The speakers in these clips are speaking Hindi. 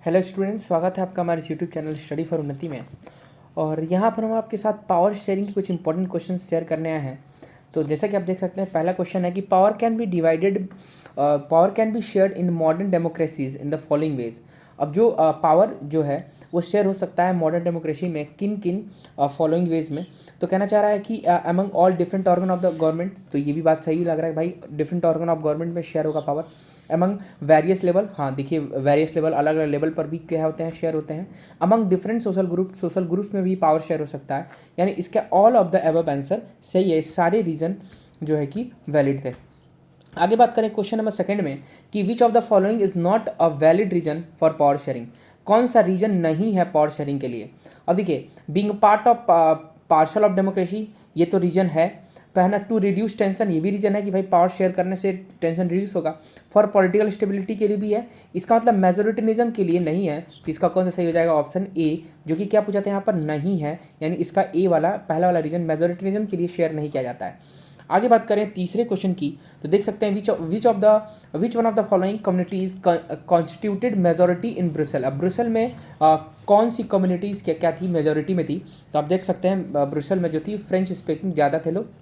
हेलो स्टूडेंट्स, स्वागत है आपका हमारे यूट्यूब चैनल स्टडी फॉर उन्नति में। और यहाँ पर हम आपके साथ पावर शेयरिंग के कुछ इंपॉर्टेंट क्वेश्चन शेयर करने आए हैं। तो जैसा कि आप देख सकते हैं, पहला क्वेश्चन है कि power can be shared in modern democracies in the following veg. अब जो पावर जो है वो शेयर हो सकता है मॉडर्न डेमोक्रेसी में किन किन फॉलोइंग वेज में। तो कहना चाह रहा है कि among all different organ of the government. तो ये भी बात सही लग रहा है भाई, डिफरेंट ऑर्गन ऑफ गवर्नमेंट में शेयर होगा पावर। अमंग वेरियस लेवल, हाँ देखिए वेरियस लेवल, अलग अलग लेवल पर भी क्या होते हैं, शेयर होते हैं। अमंग डिफरेंट सोशल ग्रुप्स में भी पावर शेयर हो सकता है। यानी इसका all of the above answer सही है, सारे रीजन जो है कि वैलिड थे। आगे बात करें क्वेश्चन नंबर सेकंड में कि which of the following is not a valid reason for power sharing. कौन सा रीजन नहीं है पावर शेयरिंग के लिए। अब देखिए, being part of parcel of democracy, ये तो रीजन है। पहला, टू रिड्यूस टेंशन, ये भी रीजन है कि भाई पावर शेयर करने से टेंशन रिड्यूस होगा। फॉर पॉलिटिकल स्टेबिलिटी के लिए भी है। इसका मतलब मेजोरिटिनिज्म के लिए नहीं है। तो इसका कौन सा सही हो जाएगा, ऑप्शन ए, जो कि क्या पूछा था यहाँ पर, नहीं है। यानी इसका ए वाला पहला वाला रीजन मेजोरिटिनिज्म के लिए शेयर नहीं किया जाता है। आगे बात करें तीसरे क्वेश्चन की, तो देख सकते हैं which one of the following communities constituted majority in Brussels. अब ब्रुसेल में कौन सी कम्युनिटीज़ क्या थी, मेजोरिटी में थी। तो आप देख सकते हैं ब्रुसेल में जो थी फ्रेंच स्पीकिंग ज़्यादा थे लोग,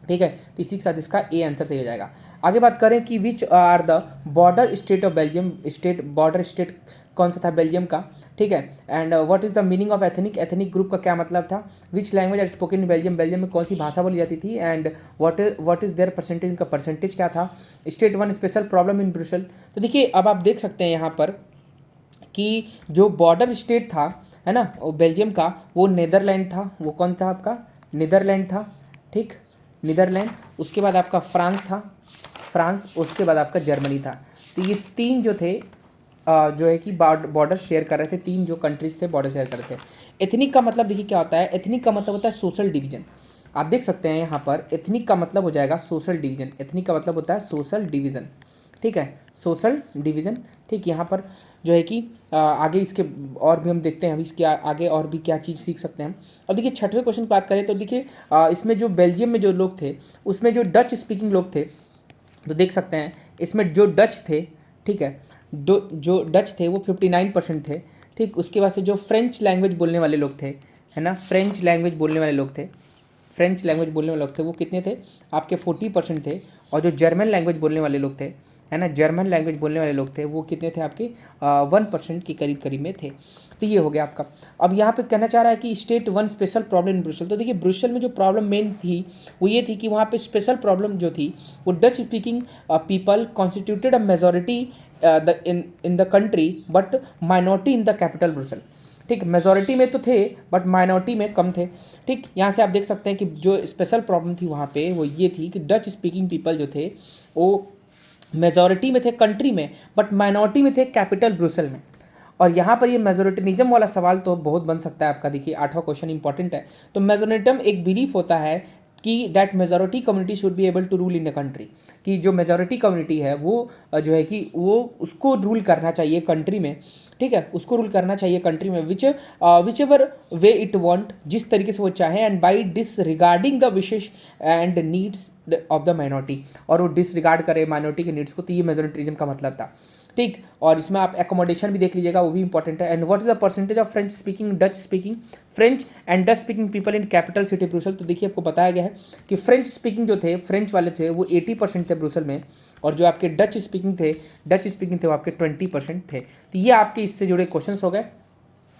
ठीक है। तो इसी के साथ इसका ए आंसर सही हो जाएगा। आगे बात करें कि which are the border state of Belgium. Border state कौन सा था बेल्जियम का, ठीक है। And what is the meaning of ethnic group का क्या मतलब था। Which language are spoken in Belgium, Belgium में कौन सी भाषा बोली जाती थी। And what is their percentage, इनका परसेंटेज क्या था। State one special problem in Brussels. तो देखिए अब आप देख सकते हैं यहाँ पर कि जो बॉर्डर स्टेट था, है ना, वो बेल्जियम का, वो नीदरलैंड था। वो कौन था आपका, नीदरलैंड था, ठीक, नीदरलैंड। उसके बाद आपका फ्रांस था, फ्रांस। उसके बाद आपका जर्मनी था। तो ये तीन जो थे जो है कि बॉर्डर शेयर कर रहे थे, तीन जो कंट्रीज थे बॉर्डर शेयर कर रहे थे। एथनिक का मतलब देखिए क्या होता है, एथनिक का मतलब होता है सोशल डिवीजन। आप देख सकते हैं यहाँ पर एथनिक का मतलब हो जाएगा सोशल डिवीजन। एथनिक का मतलब होता है सोशल डिवीजन, ठीक है, सोशल डिवीजन, ठीक। यहाँ पर जो है कि आगे इसके और भी हम देखते हैं, अभी इसके आगे और भी क्या चीज़ सीख सकते हैं हम। अब देखिए छठवें क्वेश्चन की बात करें तो देखिए इसमें जो बेल्जियम में जो लोग थे उसमें जो डच स्पीकिंग लोग थे, तो देख सकते हैं इसमें जो डच थे, ठीक है, जो डच थे वो 59% थे, ठीक। उसके बाद से जो फ्रेंच लैंग्वेज बोलने वाले लोग थे, है ना, फ्रेंच लैंग्वेज बोलने वाले लोग थे, फ्रेंच लैंग्वेज बोलने वाले लोग थे, वो कितने थे आपके 40% थे। और जो जर्मन लैंग्वेज बोलने वाले लोग थे, है ना, जर्मन लैंग्वेज बोलने वाले लोग थे, वो कितने थे आपके 1% के करीब करीब में थे। तो ये हो गया आपका। अब यहाँ पे कहना चाह रहा है कि state one special problem in Brussels. तो देखिए ब्रुसेल में जो प्रॉब्लम मेन थी वो ये थी कि वहाँ पे स्पेशल प्रॉब्लम जो थी वो Dutch speaking people constituted a majority in the country but minority in the capital Brussels, ठीक। मेजोरिटी में तो थे बट माइनॉरिटी में कम थे, ठीक। यहाँ से आप देख सकते हैं कि जो स्पेशल प्रॉब्लम थी वहाँ पे वो ये थी कि डच स्पीकिंग पीपल जो थे वो मेजॉरिटी में थे कंट्री में बट माइनॉरिटी में थे कैपिटल ब्रुसेल में। और यहाँ पर ये मेजोरिटिनिज्म वाला सवाल तो बहुत बन सकता है आपका। देखिए 8वां क्वेश्चन इंपॉर्टेंट है। तो मेजोरिटिज्म एक बिलीफ होता है कि that majority community should be able to rule in a country, कि जो मेजॉरिटी कम्युनिटी है वो जो है कि वो उसको रूल करना चाहिए कंट्री में, ठीक है, उसको रूल करना चाहिए कंट्री में whichever way it want, जिस तरीके से वो चाहे, and by disregarding the wishes and needs of the minority, और वो डिसरिगार्ड करे माइनॉरिटी के नीड्स को। तो ये मेजोरिटिज्म का मतलब था, ठीक। और इसमें आप एकोमोडेशन भी देख लीजिएगा, वो भी इंपॉर्टेंट है। And what is the percentage of French speaking, Dutch speaking, French and Dutch speaking people in capital city Brussels. तो देखिए आपको बताया गया है कि फ्रेंच स्पीकिंग जो थे, फ्रेंच वाले थे, वो 80% थे ब्रुसेल में, और जो आपके डच स्पीकिंग थे वो आपके 20% थे। तो ये आपके इससे जुड़े क्वेश्चन हो गए।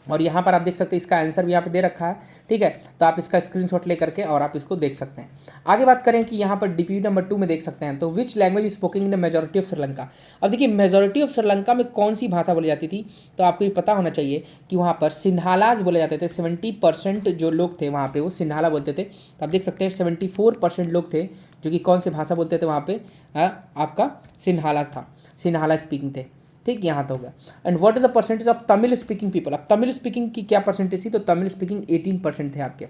और यहाँ पर आप देख सकते हैं इसका आंसर भी यहाँ पे दे रखा है, ठीक है। तो आप इसका स्क्रीनशॉट ले करके और आप इसको देख सकते हैं। आगे बात करें कि यहाँ पर डीपीयू नंबर 2 में देख सकते हैं, तो which language is स्पोकिंग in the majority of Sri Lanka. अब देखिए मेजोरिटी ऑफ श्रीलंका में कौन सी भाषा बोली जाती थी, तो आपको ये पता होना चाहिए कि वहाँ पर सिन्हालाज बोले जाते थे। 70% जो लोग थे वहाँ पे वो सिन्हाला बोलते थे। तो आप देख सकते हैं 74% लोग थे जो कि कौन सी भाषा बोलते थे वहाँ पे, आपका सिन्हालाज था, सिन्हाला स्पीकिंग थे, ठीक। यहाँ तो हो गया। And what is the percentage of Tamil speaking people. अब तमिल स्पीकिंग की क्या परसेंटेज थी, तो तमिल स्पीकिंग 18% थे आपके।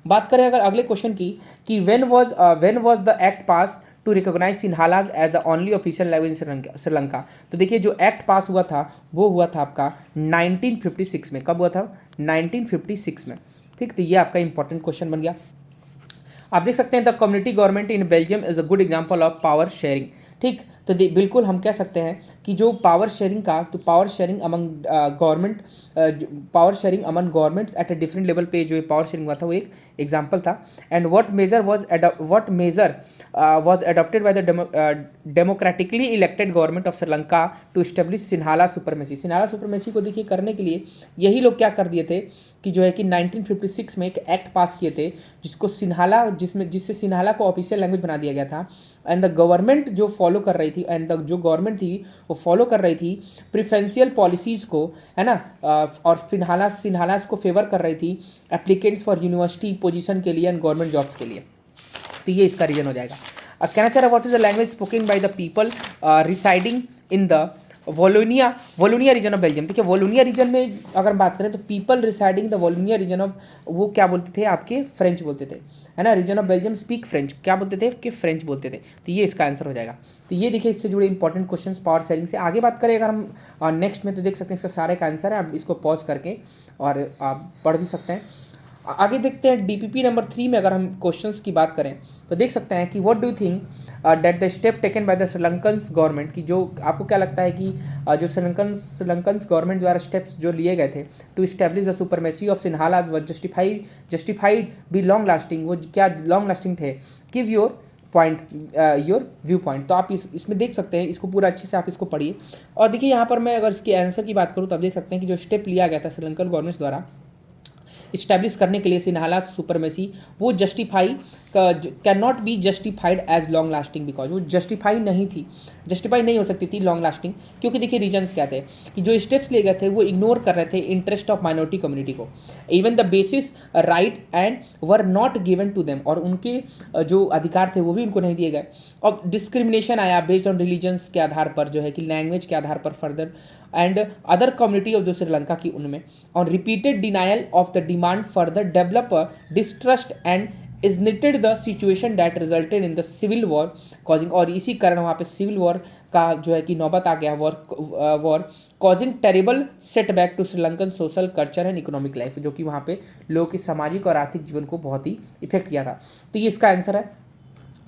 बात करें अगर अगले क्वेश्चन की कि when was the act passed to recognise Sinhalese as the only official language in Sri Lanka. तो देखिए जो एक्ट पास हुआ था वो हुआ था आपका 1956 में। कब हुआ था, 1956 में, ठीक। तो ये आपका इंपॉर्टेंट क्वेश्चन बन गया। आप देख सकते हैं the community government in Belgium is a good example of power sharing, ठीक। तो बिल्कुल हम कह सकते हैं कि जो पावर शेयरिंग का, तो power sharing among government, power sharing among governments at a different level पे जो पावर शेयरिंग हुआ था वो एक एग्जाम्पल था। And what measure was adopted by the democratically elected government of Sri Lanka to establish Sinhala supremacy. Sinhala supremacy को देखिए करने के लिए यही लोग क्या कर दिए थे कि जो है कि 1956 में एक एक्ट पास किए थे जिसको सिन्हाला, जिससे सिन्हाला को ऑफिशियल लैंग्वेज बना दिया गया था। एंड द गवर्नमेंट जो फॉलो कर रही थी, एंड जो गवर्नमेंट थी वो फॉलो कर रही थी प्रिफरेंशियल पॉलिसीज़ को, है ना, और सिन्हाला को फेवर कर रही थी एप्लीकेंट्स फॉर यूनिवर्सिटी पोजीशन के लिए एंड गवर्नमेंट जॉब्स के लिए। तो ये इसका रीजन हो जाएगा। कहना चाह रहा है what is the language spoken by the people residing in the Wallonia region of Belgium. देखिए वोलोनिया रीजन में अगर बात करें तो people residing the Wallonia region of, वो क्या बोलते थे आपके, फ्रेंच बोलते थे, है ना। Region of Belgium speak French, क्या बोलते थे कि फ्रेंच बोलते थे। तो ये इसका आंसर हो जाएगा। तो ये देखिए इससे जुड़े इंपॉर्टेंट क्वेश्चंस पावर शेयरिंग से। आगे बात करें अगर हम नेक्स्ट में, तो देख सकते हैं इसका सारे का आंसर है, आप इसको पॉज करके और आप पढ़ भी सकते हैं। आगे देखते हैं डीपीपी नंबर 3 में अगर हम क्वेश्चंस की बात करें तो देख सकते हैं कि what do you think that the step taken by the Sri Lankan government, की जो आपको क्या लगता है कि जो श्रीलंकन गवर्नमेंट द्वारा स्टेप्स जो लिए गए थे to establish the supremacy of Sinhalese were justified be long lasting, वो क्या लॉन्ग लास्टिंग थे। Give your point, your view point. तो आप इसमें देख सकते हैं, इसको पूरा अच्छे से आप इसको पढ़िए। और देखिए यहाँ पर मैं अगर इसके आंसर की बात करूँ तो आप देख सकते हैं कि जो स्टेप लिया गया था श्रीलंकन गवर्नमेंट द्वारा इस्टेब्लिश करने के लिए सिन्हाला सुपरमेसी, वो justify can not be justified as long lasting, because वो जस्टिफाई नहीं हो सकती थी लॉन्ग लास्टिंग, क्योंकि देखिए रीजन्स क्या थे कि जो स्टेप्स लिए गए थे वो इग्नोर कर रहे थे इंटरेस्ट ऑफ माइनॉरिटी कम्युनिटी को, even the basic right and were not given to them, और उनके जो अधिकार थे वो भी उनको नहीं दिए गए। और डिस्क्रिमिनेशन आया बेस्ड ऑन रिलीजन्स के आधार पर, जो है कि लैंग्वेज के आधार पर further, and other community of जो श्रीलंका की उनमें, और repeated denial of the demand further develop distrust and ignited the situation that resulted in the civil war causing, और इसी कारण वहाँ पे सिविल वॉर का जो है कि नौबत आ गया, war causing terrible setback to Sri Lankan social culture and economic life, जो कि वहाँ पे लोगों की सामाजिक और आर्थिक जीवन को बहुत ही इफेक्ट किया था। तो ये इसका आंसर है।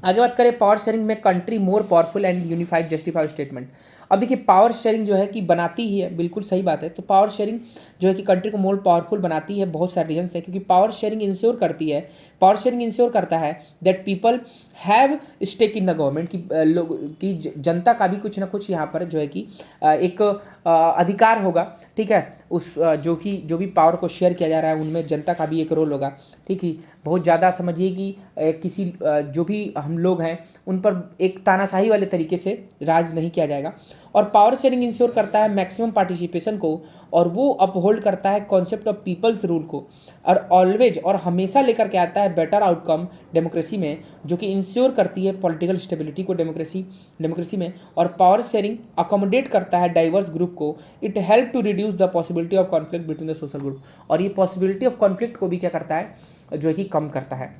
आगे बात करें पावर शेयरिंग में country more powerful and unified justified statement. अब देखिए पावर शेयरिंग जो है कि बनाती ही है, बिल्कुल सही बात है। तो पावर शेयरिंग जो है कि कंट्री को मोर पावरफुल बनाती है, बहुत सारे रीजन है, क्योंकि पावर शेयरिंग इंश्योर करती है, पावर शेयरिंग इंश्योर करता है that people have stake in the government, की लोग की जनता का भी कुछ ना कुछ यहाँ पर जो है कि एक अधिकार होगा, ठीक है। उस जो भी पावर को शेयर किया जा रहा है उनमें जनता का भी एक रोल होगा, ठीक है। बहुत ज़्यादा समझिए कि किसी जो भी हम लोग हैं उन पर एक तानाशाही वाले तरीके से राज नहीं किया जाएगा। और पावर शेयरिंग इंश्योर करता है मैक्सिमम पार्टिसिपेशन को, और वो अपहोल्ड करता है कॉन्सेप्ट ऑफ पीपल्स रूल को, और ऑलवेज और हमेशा लेकर के आता है बेटर आउटकम डेमोक्रेसी में, जो कि इंश्योर करती है पॉलिटिकल स्टेबिलिटी को डेमोक्रेसी में। और पावर शेयरिंग अकोमोडेट करता है डाइवर्स ग्रुप को, it help to reduce the possibility of conflict between the social group, और ये पॉसिबिलिटी ऑफ कॉन्फ्लिक्ट को भी क्या करता है, जो है कि कम करता है।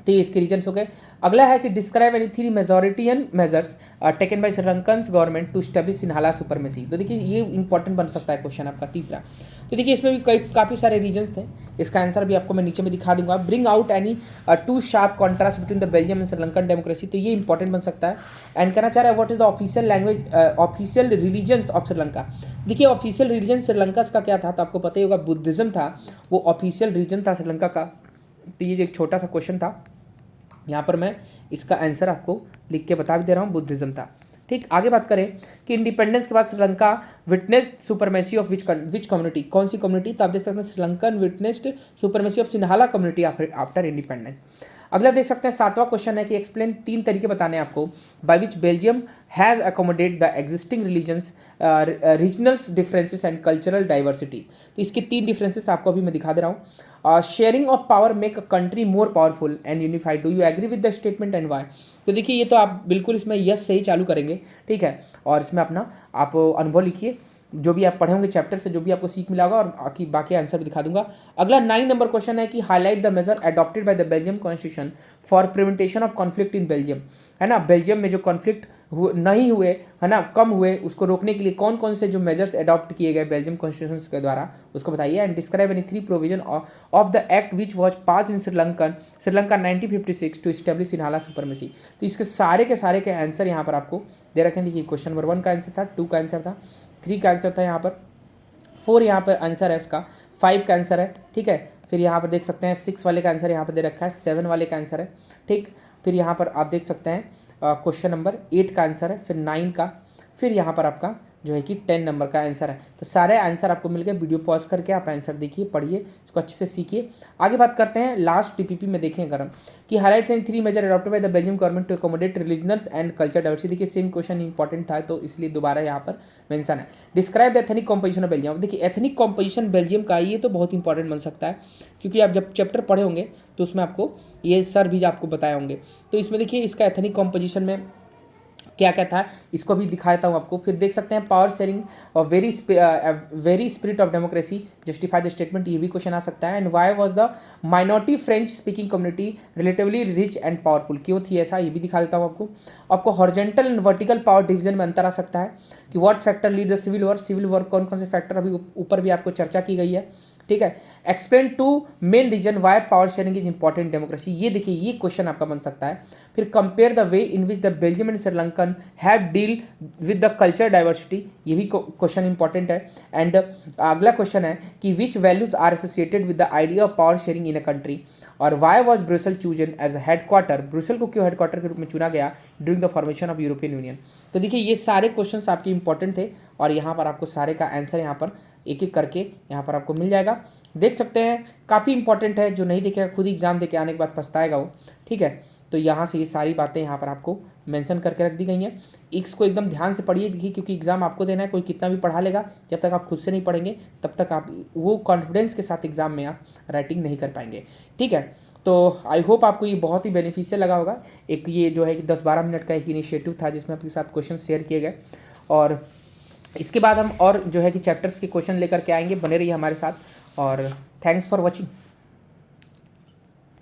तो ये इसके रीजन्स हो गए। अगला है कि describe any 3 majoritarian measures taken by Sri Lankan government to establish Sinhala supremacy. तो देखिए ये इंपॉर्टेंट बन सकता है क्वेश्चन आपका तीसरा। तो देखिए इसमें भी काफ़ी सारे रीजन्स थे, इसका आंसर भी आपको मैं नीचे में दिखा दूंगा। Bring out any 2 sharp contrast between the Belgium and Sri Lankan democracy, तो ये इंपॉर्टेंट बन सकता है। एंड कहना चाह रहा है what is the official language, official religions of Sri Lanka. देखिए ऑफिशियल रिलीजन श्रीलंका का क्या था, तो आपको पता ही होगा बुद्धिज्म था, वो ऑफिशियल रीजन था श्रीलंका का। तो ये एक छोटा सा क्वेश्चन था, यहाँ पर मैं इसका आंसर आपको लिख के बता भी दे रहा हूँ, बुद्धिज्म था, ठीक। आगे बात करें कि इंडिपेंडेंस के बाद Sri Lanka witnessed supremacy of which community, कौन सी कम्युनिटी, तो आप देख सकते हैं Sri Lankan witnessed supremacy of Sinhala community after independence. अगला देख सकते हैं 7वां क्वेश्चन है कि एक्सप्लेन 3 तरीके बताने हैं आपको by which Belgium has accommodate the existing religions regionals differences and cultural diversity. तो इसके 3 डिफरेंसेस आपको अभी मैं दिखा दे रहा हूँ। Sharing of power make a country more powerful and unified, do you agree with the statement and why. तो देखिए ये तो आप बिल्कुल इसमें यस से ही चालू करेंगे, ठीक है, और इसमें अपना आप अनुभव लिखिए, जो भी आप पढ़े होंगे चैप्टर से जो भी आपको सीख मिला होगा, और बाकी आंसर भी दिखा दूंगा। अगला 9 नंबर क्वेश्चन है कि highlight the measure adopted by the Belgium constitution for prevention of conflict in Belgium, है ना। बेल्जियम में जो कॉन्फ्लिक्ट नहीं हुए, है ना, कम हुए, उसको रोकने के लिए कौन कौन से जो मेजर्स अडॉप्ट किए गए बेल्जियम कॉन्स्टिट्यूशन के द्वारा, उसको बताइए। And describe any 3 provision of the act which was passed in Sri Lanka 1956 to establish Sinhala supremacy. तो इसके सारे के आंसर यहाँ पर आपको दे रखे हैं। देखिए क्वेश्चन नंबर 1 का आंसर था, 2 का आंसर था, 3 का आंसर था, यहाँ पर 4 यहाँ पर आंसर है इसका, 5 का आंसर है, ठीक है। फिर यहाँ पर देख सकते हैं 6 वाले का आंसर यहाँ पर दे रखा है, 7 वाले का आंसर है, ठीक। फिर यहाँ पर आप देख सकते हैं क्वेश्चन नंबर 8 का आंसर है, फिर 9 का, फिर यहाँ पर आपका जो है कि 10 नंबर का आंसर है। तो सारे आंसर आपको मिल गए। वीडियो पॉज करके आप आंसर देखिए, पढ़िए, इसको अच्छे से सीखिए। आगे बात करते हैं लास्ट पीपीपी में, देखें अगर हम कि highlights and 3 major adopted by the Belgium government to accommodate religious and culture diversity. देखिए सेम क्वेश्चन इंपॉर्टेंट था तो इसलिए दोबारा यहाँ पर मेंशन है। Describe the ethnic composition of Belgium. देखिए एथनिक कॉम्पोजिशन बेल्जियम का ये तो बहुत इंपॉर्टेंट बन सकता है, क्योंकि आप जब चैप्टर पढ़े होंगे तो उसमें आपको ये सर भी आपको बताए होंगे। तो इसमें देखिए इसका एथनिक कॉम्पोजिशन में क्या क्या था, इसको भी दिखाता हूँ आपको। फिर देख सकते हैं पावर शेयरिंग और very spirit of democracy, justify the statement, ये भी क्वेश्चन आ सकता है। And why was the minority French speaking community relatively rich and powerful, क्यों थी ऐसा, ये भी दिखा देता हूँ आपको horizontal and vertical power division में अंतर आ सकता है कि what factor lead the civil war, कौन कौन से फैक्टर अभी ऊपर भी आपको चर्चा की गई है, ठीक है। Explain 2 main reason why power sharing is important democracy, ये देखिए ये क्वेश्चन आपका बन सकता है। फिर compare the way in which the Belgium and Sri Lankan have deal with the culture diversity, ये भी क्वेश्चन इंपॉर्टेंट है। एंड अगला क्वेश्चन है कि which values are associated with the idea of power sharing in a country, और why was Brussels chosen as a headquarter, ब्रुसल को क्यों हेडक्वार्टर के रूप में चुना गया during the formation of European union. तो देखिए ये सारे क्वेश्चन आपके इंपॉर्टेंट थे और यहाँ पर आपको सारे का आंसर यहाँ पर एक एक करके यहाँ पर आपको मिल जाएगा। देख सकते हैं काफ़ी इंपॉर्टेंट है, जो नहीं देखेगा खुद एग्जाम देके आने के बाद पछताएगा वो, ठीक है। तो यहाँ से ये सारी बातें यहाँ पर आपको मेंशन करके रख दी गई हैं। इसको एकदम ध्यान से पढ़िए, देखिए क्योंकि एग्जाम आपको देना है, कोई कितना भी पढ़ा लेगा, जब तक आप खुद से नहीं पढ़ेंगे तब तक आप वो कॉन्फिडेंस के साथ एग्जाम में आप राइटिंग नहीं कर पाएंगे, ठीक है। तो आई होप आपको ये बहुत ही बेनिफिशियल लगा होगा। एक ये जो है कि 10-12 मिनट का एक इनिशिएटिव था जिसमें आपके साथ क्वेश्चन शेयर किए गए, और इसके बाद हम और जो है कि चैप्टर्स के क्वेश्चन लेकर के आएंगे। बने रहिए हमारे साथ और थैंक्स फॉर वॉचिंग।